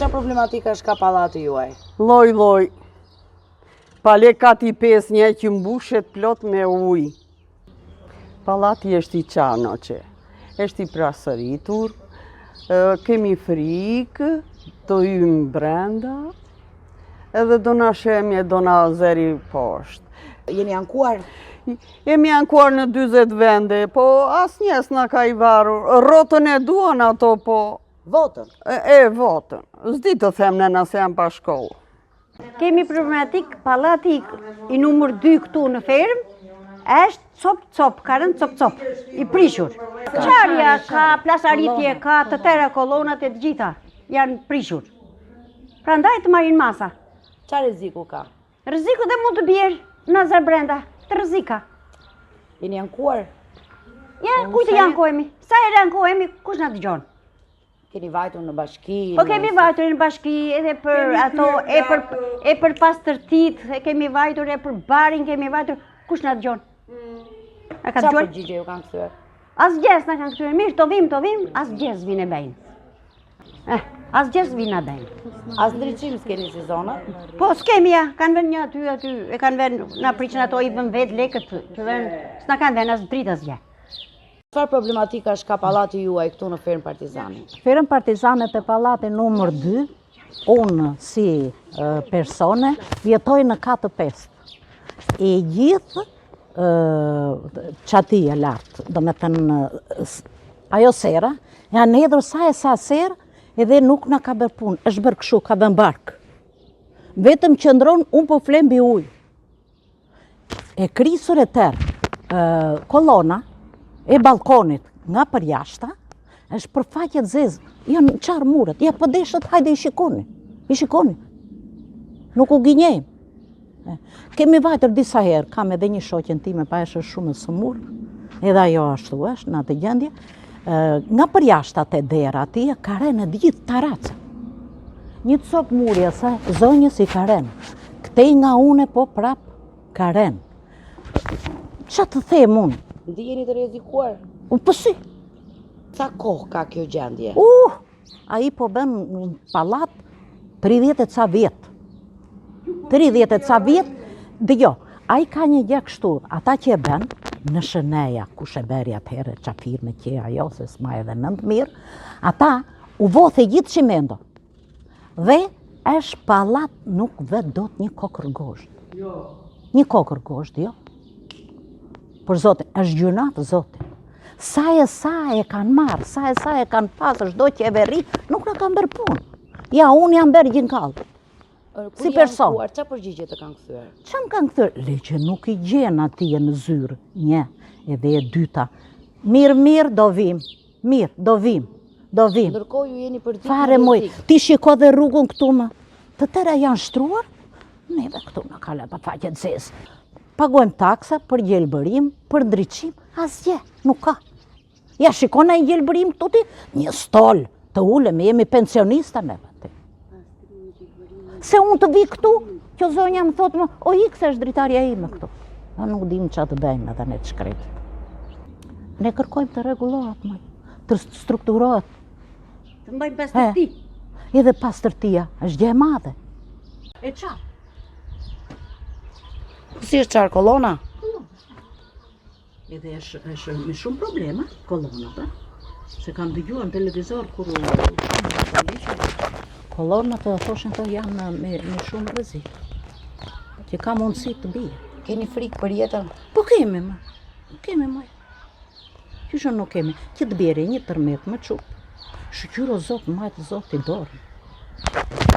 Qa problematika është ka pallati juaj? Lloj. Pale kati 5 një që mbushet plot me ujë. Pallati është i qanoqe, është i prasëritur, kemi frikë, do hymë brenda, edhe do na shemje, do na zeri poshtë. Jeni ankuar? Jemi ankuar në 40 vende, po asnjës na ka i varur. Rrotën e duan ato, po... Votën? Votën. S'di të them nëna se jam pa shkollë. Kemi problematik, pallati i numër 2 këtu në ferm, është cop, ka rënë cop, i prishur. Qarja, ka plasaritje, ka të tëra kolonat e të gjitha, janë prishur. Prandaj të marrin masa. Qa rreziku ka? Rreziku dhe mund të bjerë në zër brenda, të rrezika. Jeni ankuar? Ja, kujtë jankohemi? Sa herë jankohemi, kush na dëgjon? Keni vajtur në bashki? Po kemi vajtur në bashki edhe për ato, e për pastërtit, kemi vajtur e për barin, kemi vajtur, kush na dëgjon? Qa përgjigje ju kanë këthyre? Asgjës na kanë këthyre, mirë, të vim, asgjës vine bejnë. Asgjës vina bejnë. As ndryqim s'keni si zonët? Po, s'kemi ja, kanë ven një aty, e kanë ven, na priqën ato i vën vetë lekët, që ven, s'na kanë ven as dritë asgjë. Çfarë problematika është ka pallati juaj këtu në ferm Partizani? Ferm Partizani te pallati numër 2, unë si persone jetoj në katë 5. E gjithë qati e lartë, do me thënë ajo sera, janë hedhur sa serë edhe nuk na ka bërë punë, është bërë kështu, ka bën bark. Vetëm qëndron, unë po flem mbi ujë. E krisur e tërë, kolona, e balkonit nga përjashta, është për faqet zezë, janë qarë muret, ja pëdeshët, hajde i shikoni. Nuk u gjenjejmë. Kemi vajtër disa herë, kam edhe një shoqen time, pa është shumë e sëmur, edhe ajo ashtu është, në atë gjendje, nga përjashta të dera ati, ka renë e gjithë taraca. Një cop murja sa zonjës i ka renë, këtej nga une po prap ka renë. Qa të them unë? Ndiheni të rrezikuar? Po si? Sa kohë ka kjo gjendje? A i po bën në pallat 30 e ca vjetë. 30 e ca vjetë, dhe jo, a i ka një gjë kështu, ata që e bën, në Shëneja, ku sheberi atëherë, qafir me kje ajo, se s'ma edhe nëndë mirë, ata u vothe gjithë qimendo. Dhe është pallat nuk vetë do të një kokër gosht. Një kokër gosht, jo. Por zotin, është gjunat zotin. Sa e kanë marë, sa e kanë pasë, është do që e veri, nuk në kanë bërë punë. Ja, unë jam bërë gjinë kallë. Si person. Qa përgjigje të kanë këthyre? Qa më kanë këthyre? Le që nuk i gjenë atje në zyrë, një, edhe e dyta. Mirë, do vim. Ndërkohë ju jeni për fare moj, ti shiko dhe rrugën këtu më. Të tëra janë shtruar, neve këtu në kale pa faqet zezë. Pagojmë taksa për gjelbërim, për ndryqim, asgje, nuk ka. Ja, shikona i gjelbërim këtu ti, një stol të ulem, jemi pensionista neve. Se unë të vi këtu, Kjo zonja më thotë më, o ik se është dritarja ime këtu. A nuk dim që të bëjmë edhe ne të shkretë. Ne kërkojmë të regulohet, të strukturohet. Të mbajmë pastërti. Edhe pastërtia është gjë e madhe. E qa? Si është qarë kolona? Edhe është me shumë problema, kolonat, se kam dëgjuar në televizor kur kolonat të thoshin të janë me shumë rrezik, që ka mundësi të bie. Keni frikë për jetën? Po kemi më. Qysh nuk kemi, që të bjerë një tërmet më çup. Shqyro Zot, majtë Zot i dorën.